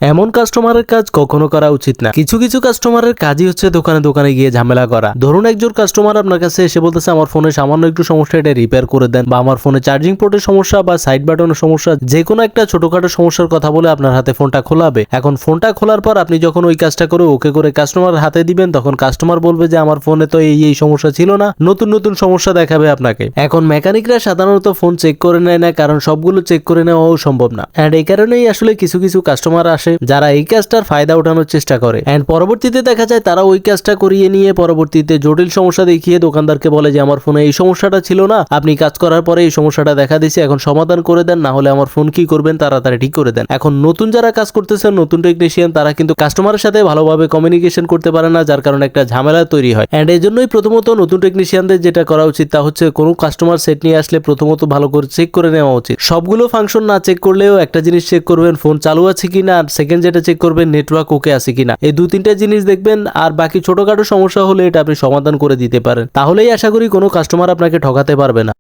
এমন কাস্টমারের কাজ কখনো করা উচিত না। কিছু কিছু কাস্টমারের কাজই হচ্ছে দোকানে দোকানে গিয়ে ঝামেলা করা। ধরুন একজন কাস্টমার আপনার কাছে এসে বলতেছে আমার ফোনে সামান্য একটু সমস্যা, এটা রিপেয়ার করে দেন, বা আমার ফোনে চার্জিং পোর্টের সমস্যা বা সাইড বাটনের সমস্যা, যে কোনো একটা ছোটখাটো সমস্যার কথা বলে আপনার হাতে ফোনটা খোলাবে। এখন ফোনটা খোলার পর আপনি যখন ওই কাজটা করে ওকে করে কাস্টমার হাতে দিবেন, তখন কাস্টমার বলবে যে আমার ফোনে তো এই সমস্যা ছিল না, নতুন নতুন সমস্যা দেখাবে আপনাকে। এখন মেকানিকরা সাধারণত ফোন চেক করে নেয় না, কারণ সবগুলো চেক করে নেওয়াও সম্ভব না। এন্ড এই কারণেই আসলে কিছু কিছু কাস্টমার আসে যারা এই কাজটার ফায়দা ওঠানোর চেষ্টা করে, এন্ড পরবর্তীতে দেখা যায় তারা ওই কাজটা করিয়ে নিয়ে পরবর্তীতে জটিল সমস্যা দেখিয়ে দোকানদারকে বলে যে আমার ফোনে এই সমস্যাটা ছিল না, আপনি কাজ করার পরে এই সমস্যাটা দেখা দিয়েছে, এখন সমাধান করে দেন, না হলে আমার ফোন কি করবেন, তাড়াতাড়ি ঠিক করে দেন। এখন নতুন যারা কাজ করতেছেন, নতুন টেকনিশিয়ান, তারা কিন্তু কাস্টমারের সাথে ভালোভাবে কমিউনিকেশন করতে পারে না, যার কারণে একটা ঝামেলা তৈরি হয়। এন্ড এই জন্যই প্রথমত নতুন টেকনিশিয়ানদের যেটা করা উচিত তা হচ্ছে কোনো কাস্টমার সেট নিয়ে আসলে প্রথমত ভালো করে চেক করে নেওয়া উচিত। সবগুলো ফাংশন না চেক করলেও একটা জিনিস চেক করবেন, ফোন চালু আছে কিনা, আর সেকেন্ড যেটা চেক করবেন নেটওয়ার্ক ওকে আছে কিনা। এই দু তিনটা জিনিস দেখবেন, আর বাকি ছোটখাটো সমস্যা হলে এটা আপনি সমাধান করে দিতে পারেন। তাহলেই আশা করি কোনো কাস্টমার আপনাকে ঠকাতে পারবে না।